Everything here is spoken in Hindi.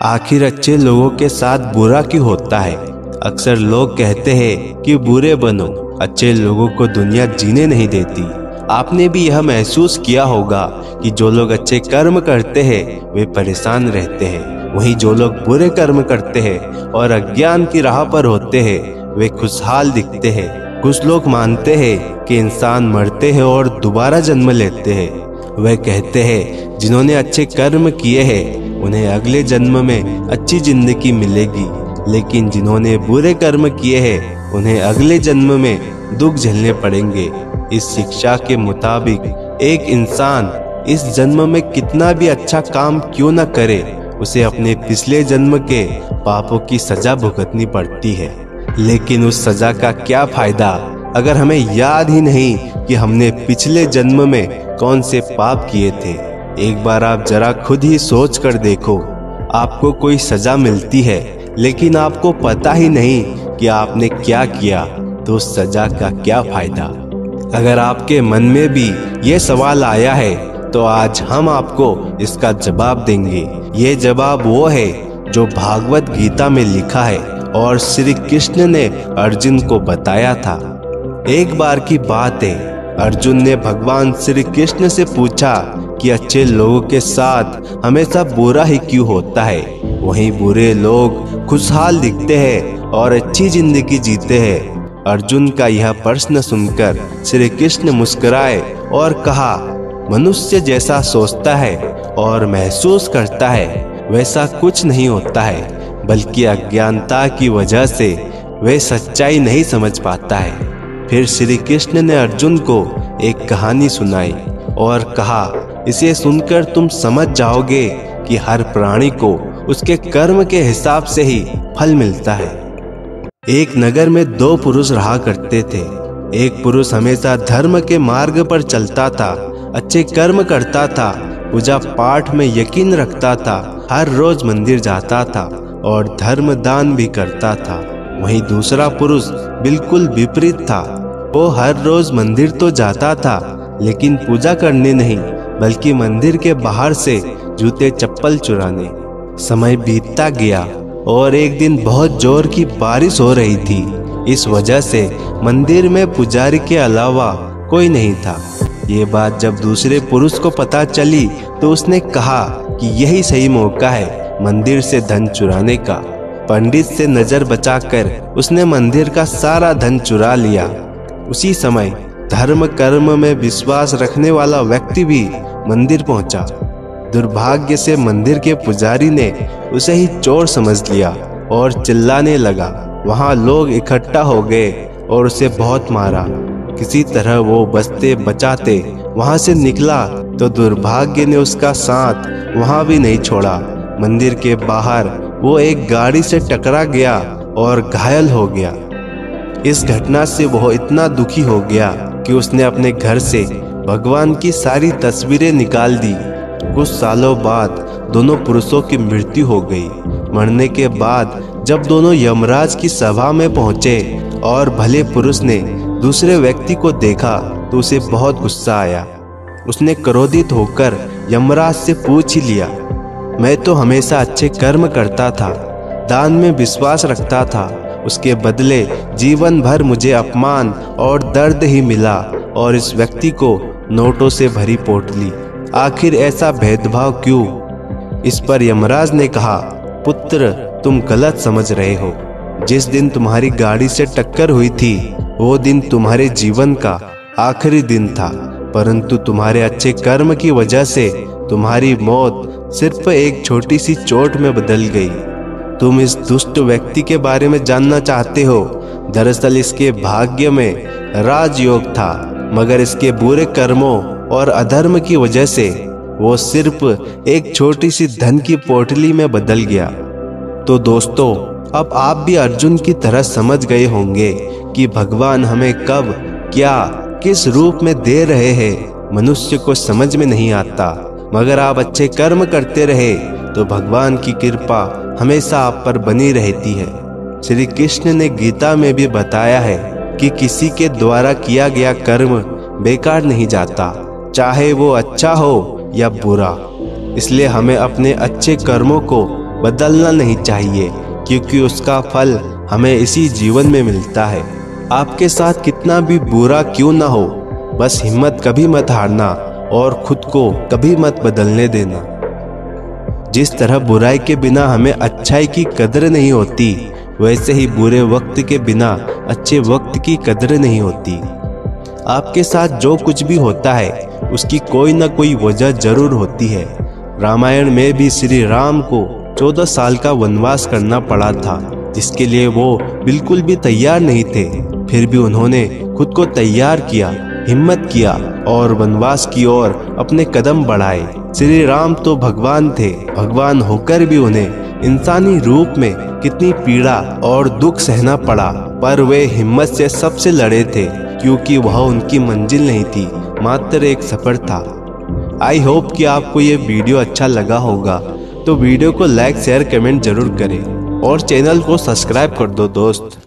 आखिर अच्छे लोगों के साथ बुरा क्यों होता है? अक्सर लोग कहते हैं कि बुरे बनो, अच्छे लोगों को दुनिया जीने नहीं देती। आपने भी यह महसूस किया होगा कि जो लोग अच्छे कर्म करते हैं वे परेशान रहते हैं, वहीं जो लोग बुरे कर्म करते हैं और अज्ञान की राह पर होते हैं वे खुशहाल दिखते हैं। कुछ लोग मानते हैं कि इंसान मरते हैं और दोबारा जन्म लेते हैं। वे कहते हैं जिन्होंने अच्छे कर्म किए हैं उन्हें अगले जन्म में अच्छी जिंदगी मिलेगी, लेकिन जिन्होंने बुरे कर्म किए हैं उन्हें अगले जन्म में दुख झेलने पड़ेंगे। इस शिक्षा के मुताबिक एक इंसान इस जन्म में कितना भी अच्छा काम क्यों न करे, उसे अपने पिछले जन्म के पापों की सजा भुगतनी पड़ती है। लेकिन उस सजा का क्या फायदा अगर हमें याद ही नहीं कि हमने पिछले जन्म में कौन से पाप किए थे। एक बार आप जरा खुद ही सोच कर देखो, आपको कोई सजा मिलती है लेकिन आपको पता ही नहीं कि आपने क्या किया, तो उस सजा का क्या फायदा। अगर आपके मन में भी ये सवाल आया है तो आज हम आपको इसका जवाब देंगे। ये जवाब वो है जो भागवत गीता में लिखा है और श्री कृष्ण ने अर्जुन को बताया था। एक बार की बात है, अर्जुन ने भगवान श्री कृष्ण से पूछा कि अच्छे लोगों के साथ हमेशा बुरा ही क्यों होता है, वहीं बुरे लोग खुशहाल दिखते हैं और अच्छी जिंदगी जीते हैं। अर्जुन का यह प्रश्न सुनकर श्री कृष्ण मुस्कुराए और कहा, मनुष्य जैसा सोचता है और महसूस करता है वैसा कुछ नहीं होता है, बल्कि अज्ञानता की वजह से वह सच्चाई नहीं समझ पाता है। फिर श्री कृष्ण ने अर्जुन को एक कहानी सुनाई और कहा, इसे सुनकर तुम समझ जाओगे कि हर प्राणी को उसके कर्म के हिसाब से ही फल मिलता है। एक नगर में दो पुरुष रहा करते थे। एक पुरुष हमेशा धर्म के मार्ग पर चलता था, अच्छे कर्म करता था, पूजा पाठ में यकीन रखता था, हर रोज मंदिर जाता था और धर्म दान भी करता था। वहीं दूसरा पुरुष बिल्कुल विपरीत था। वो हर रोज मंदिर तो जाता था लेकिन पूजा करने नहीं, बल्कि मंदिर के बाहर से जूते चप्पल चुराने। समय बीतता गया और एक दिन बहुत जोर की बारिश हो रही थी। इस वजह से मंदिर में पुजारी के अलावा कोई नहीं था। ये बात जब दूसरे पुरुष को पता चली तो उसने कहा कि यही सही मौका है मंदिर से धन चुराने का। पंडित से नजर बचाकर उसने मंदिर का सारा धन चुरा लिया। उसी समय धर्म कर्म में विश्वास रखने वाला व्यक्ति भी मंदिर पहुंचा। दुर्भाग्य से मंदिर के पुजारी ने उसे ही चोर समझ लिया और चिल्लाने लगा। वहां लोग इकट्ठा हो गए और उसे बहुत मारा। किसी तरह वो बचते बचाते वहां से निकला तो दुर्भाग्य ने उसका साथ वहां भी नहीं छोड़ा। मंदिर के बाहर वो एक गाड़ी से टकरा गया और घायल हो गया। इस घटना से वो इतना दुखी हो गया कि उसने अपने घर से भगवान की सारी तस्वीरें निकाल दी। कुछ सालों बाद दोनों पुरुषों की मृत्यु हो गई। मरने के बाद जब दोनों यमराज की सभा में पहुंचे और भले पुरुष ने दूसरे व्यक्ति को देखा तो उसे बहुत गुस्सा आया। उसने क्रोधित होकर यमराज से पूछ ही लिया, मैं तो हमेशा अच्छे कर्म करता था, दान में विश्वास रखता था, उसके बदले जीवन भर मुझे अपमान और दर्द ही मिला और इस व्यक्ति को नोटों से भरी पोटली। आखिर ऐसा भेदभाव क्यों? इस पर यमराज ने कहा, पुत्र तुम गलत समझ रहे हो। जिस दिन तुम्हारी गाड़ी से टक्कर हुई थी वो दिन तुम्हारे जीवन का आखिरी दिन था, परंतु तुम्हारे अच्छे कर्म की वजह से तुम्हारी मौत सिर्फ एक छोटी सी चोट में बदल गई। तुम इस दुष्ट व्यक्ति के बारे में जानना चाहते हो? दरअसल इसके भाग्य में राजयोग था, मगर इसके बुरे कर्मों और अधर्म की वजह से वो सिर्फ एक छोटी सी धन की पोटली में बदल गया। तो दोस्तों, अब आप भी अर्जुन की तरह समझ गए होंगे कि भगवान हमें कब क्या किस रूप में दे रहे हैं मनुष्य को समझ में नहीं आता। मगर आप अच्छे कर्म करते रहे तो भगवान की कृपा हमेशा आप पर बनी रहती है। श्री कृष्ण ने गीता में भी बताया है कि किसी के द्वारा किया गया कर्म बेकार नहीं जाता, चाहे वो अच्छा हो या बुरा। इसलिए हमें अपने अच्छे कर्मों को बदलना नहीं चाहिए, क्योंकि उसका फल हमें इसी जीवन में मिलता है। आपके साथ कितना भी बुरा क्यों ना हो, बस हिम्मत कभी मत हारना और खुद को कभी मत बदलने देना। जिस तरह बुराई के बिना हमें अच्छाई की कदर नहीं होती, वैसे ही बुरे वक्त के बिना अच्छे वक्त की कदर नहीं होती। आपके साथ जो कुछ भी होता है उसकी कोई ना कोई वजह जरूर होती है। रामायण में भी श्री राम को 14 साल का वनवास करना पड़ा था, जिसके लिए वो बिल्कुल भी तैयार नहीं थे। फिर भी उन्होंने खुद को तैयार किया, हिम्मत किया और वनवास की ओर अपने कदम बढ़ाए। श्री राम तो भगवान थे, भगवान होकर भी उन्हें इंसानी रूप में कितनी पीड़ा और दुख सहना पड़ा, पर वे हिम्मत से सबसे लड़े थे, क्योंकि वह उनकी मंजिल नहीं थी, मात्र एक सफर था। आई होप कि आपको ये वीडियो अच्छा लगा होगा, तो वीडियो को लाइक शेयर कमेंट जरूर करें और चैनल को सब्सक्राइब कर दो दोस्त।